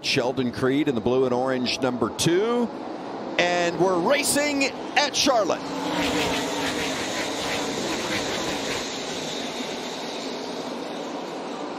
Sheldon Creed in the blue and orange number 2, and we're racing at Charlotte.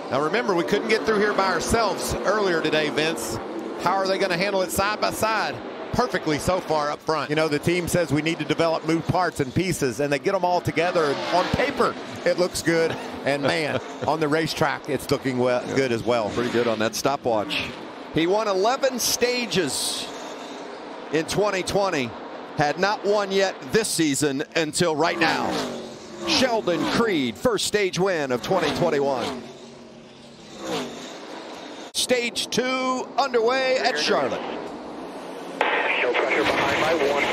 Now remember, we couldn't get through here by ourselves earlier today, Vince. How are they going to handle it side by side? Perfectly so far up front. You know, the team says we need to develop new parts and pieces, and they get them all together. And on paper, it looks good. And man, on the racetrack, it's looking good as well. Pretty good on that stopwatch. He won 11 stages in 2020. Had not won yet this season until right now. Sheldon Creed, first stage win of 2021. Stage 2 underway at Charlotte. Show pressure behind by 1.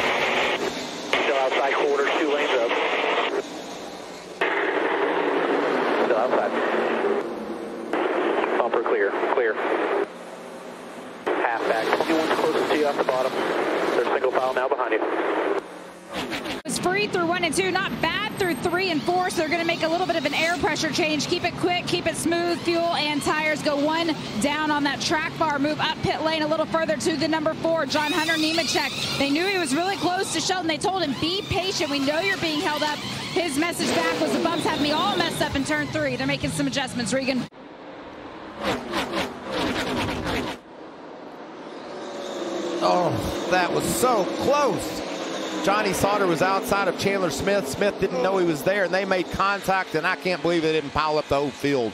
Still outside quarters, 2 lanes up. Still outside. Bumper clear, clear. Half back. 21's closest to you off the bottom. There's single file now behind you. It's free through 1 and 2, not bad through 3 and 4, so they're going to make a little bit of an air pressure change. Keep it quick, keep it smooth. Fuel and tires go 1 down on that track bar. Move up pit lane a little further to the number 4, John Hunter Nemechek. They knew he was really close to Sheldon. They told him, be patient. We know you're being held up. His message back was, the bumps have me all messed up in turn 3. They're making some adjustments, Regan. Oh, that was so close. Johnny Sauter was outside of Chandler Smith. Smith didn't know he was there, and they made contact, and I can't believe they didn't pile up the whole field.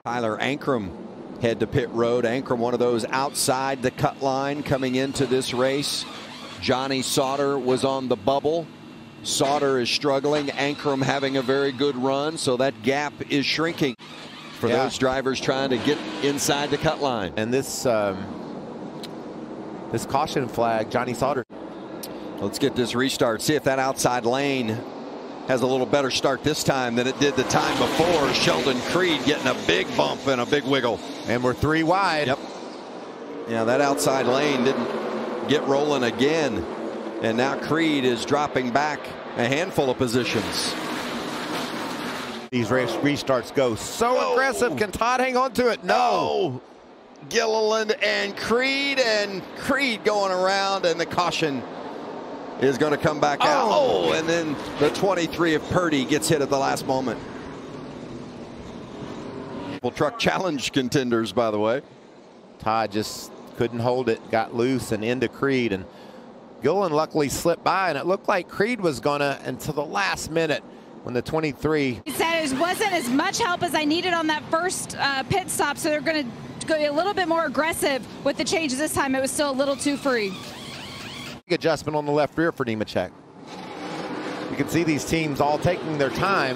Tyler Ankrum head to pit road. Ankrum, one of those outside the cut line coming into this race. Johnny Sauter was on the bubble. Sauter is struggling. Ankrum having a very good run, so that gap is shrinking for those drivers trying to get inside the cut line. And this this caution flag, Johnny Sauter. Let's get this restart. See if that outside lane has a little better start this time than it did the time before. Sheldon Creed getting a big bump and a big wiggle. And we're 3 wide. Yep. Yeah, that outside lane didn't get rolling again. And now Creed is dropping back a handful of positions. These race restarts go so aggressive. Can Todd hang on to it? No. Gilliland and Creed going around, and the caution is going to come back out. Oh, and then the 23 of Purdy gets hit at the last moment. Truck Challenge contenders, by the way. Todd just couldn't hold it, got loose and into Creed, and Gilliland luckily slipped by, and it looked like Creed was gonna until the last minute when the 23. He said it wasn't as much help as I needed on that first pit stop, so they're going to go a little bit more aggressive with the changes this time. It was still a little too free. Adjustment on the left rear for Nemechek. You can see these teams all taking their time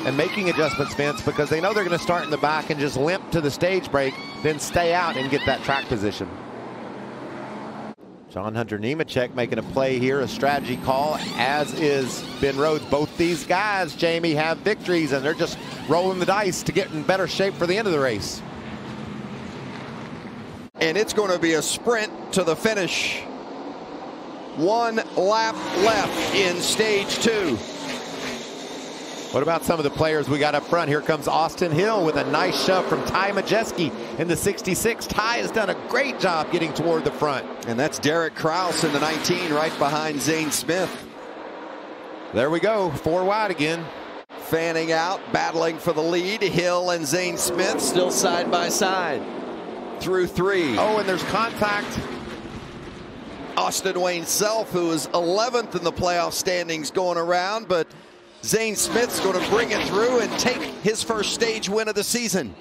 and making adjustments, Vince, because they know they're going to start in the back and just limp to the stage break, then stay out and get that track position. John Hunter Nemechek making a play here, a strategy call, as is Ben Rhodes. Both these guys, Jamie, have victories, and they're just rolling the dice to get in better shape for the end of the race. And it's going to be a sprint to the finish. 1 lap left in stage 2. What about some of the players we got up front? Here comes Austin Hill with a nice shove from Ty Majeski in the 66. Ty has done a great job getting toward the front. And that's Derek Kraus in the 19 right behind Zane Smith. There we go, 4 wide again. Fanning out, battling for the lead. Hill and Zane Smith still side by side through 3. Oh, and there's contact. Austin Wayne Self, who is 11th in the playoff standings going around, but Zane Smith's going to bring it through and take his first stage win of the season.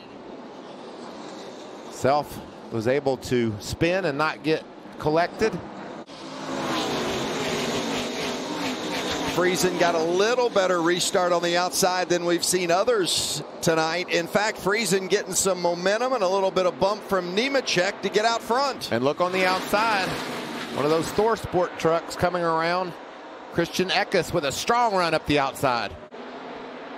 Self was able to spin and not get collected. Friesen got a little better restart on the outside than we've seen others tonight. In fact, Friesen getting some momentum and a little bit of bump from Nemechek to get out front. And look on the outside. One of those Thor Sport trucks coming around. Christian Eckes with a strong run up the outside.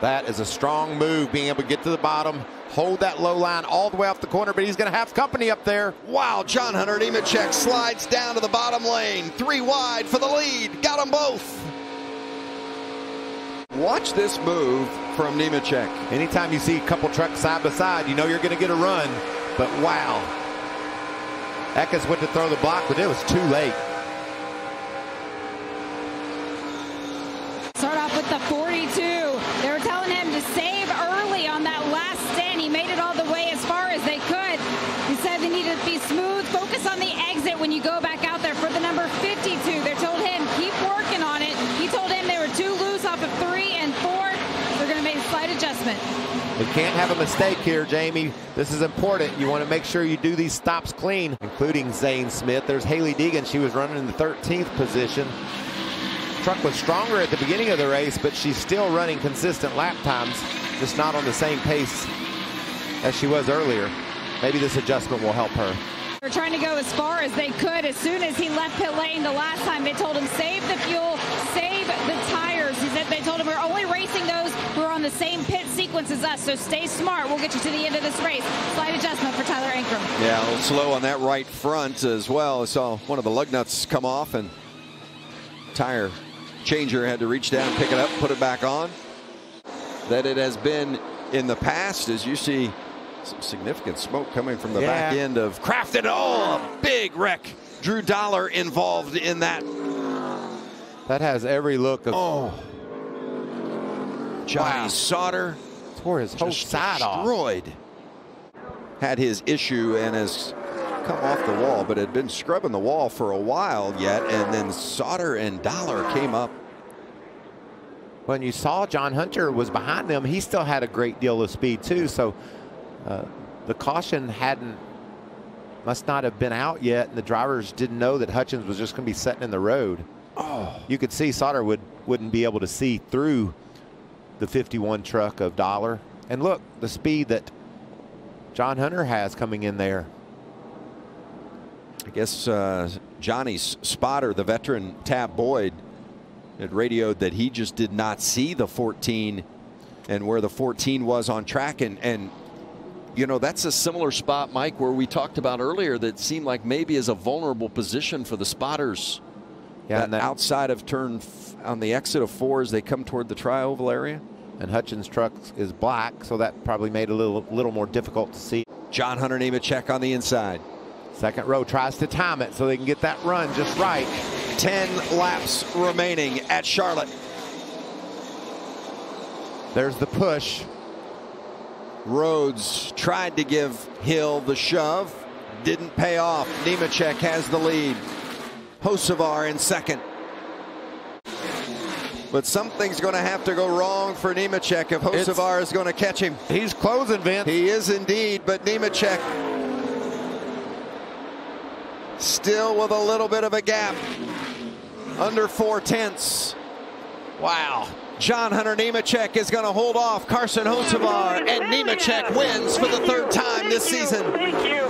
That is a strong move, being able to get to the bottom, hold that low line all the way off the corner, but he's going to have company up there. Wow, John Hunter Nemechek slides down to the bottom lane. 3 wide for the lead. Got them both. Watch this move from Nemechek. Anytime you see a couple trucks side by side, you know you're going to get a run. But wow. Eckes went to throw the block, but it was too late. Start off with the 42. They were telling him to save early on that last stint. He made it all the way as far as they could. He said they needed to be smooth, focus on the exit when you go back out there for the number 52. They told him, keep working on it. He told him they were too loose off of 3 and 4. They're going to make a slight adjustment. We can't have a mistake here, Jamie. This is important. You want to make sure you do these stops clean, including Zane Smith. There's Haley Deegan. She was running in the 13th position. Truck was stronger at the beginning of the race, but she's still running consistent lap times, just not on the same pace as she was earlier. Maybe this adjustment will help her. They're trying to go as far as they could. As soon as he left pit lane the last time, they told him save the fuel, save the tires. He said they told him we're only racing those who are on the same pit sequence as us, so stay smart. We'll get you to the end of this race. Slight adjustment for Tyler Ankrum. Yeah, a little slow on that right front as well. I saw one of the lug nuts come off, and tire changer had to reach down, pick it up, put it back on. That it has been in the past, as you see some significant smoke coming from the back end of Crafton. Oh, a big wreck. Drew Dollar involved in that. That has every look of. Johnny Sauter tore his whole side destroyed. Had his issue and has come off the wall, but had been scrubbing the wall for a while yet, and then Sauter and Dollar came up. When you saw John Hunter was behind them, he still had a great deal of speed too, so the caution must not have been out yet, and the drivers didn't know that Hutchins was just going to be sitting in the road. You could see Sauter wouldn't be able to see through the 51 truck of Dollar. And look, the speed that John Hunter has coming in there. I guess Johnny's spotter, the veteran Tab Boyd, had radioed that he just did not see the 14 and where the 14 was on track. And you know, that's a similar spot, Mike, where we talked about earlier that seemed like maybe is a vulnerable position for the spotters. Yeah, that outside of turn on the exit of 4 as they come toward the tri-oval area. And Hutchins' truck is black, so that probably made it a little more difficult to see. John Hunter Nemechek on the inside. Second row tries to time it so they can get that run just right. 10 laps remaining at Charlotte. There's the push. Rhodes tried to give Hill the shove. Didn't pay off. Nemechek has the lead. Hocevar in second. But something's going to have to go wrong for Nemechek if Hocevar is going to catch him. He's closing, Vince. He is indeed, but Nemechek still with a little bit of a gap. Under 4/10. Wow. John Hunter Nemechek is going to hold off Carson Hocevar, and Nemechek wins for the 3rd time this season. Thank you.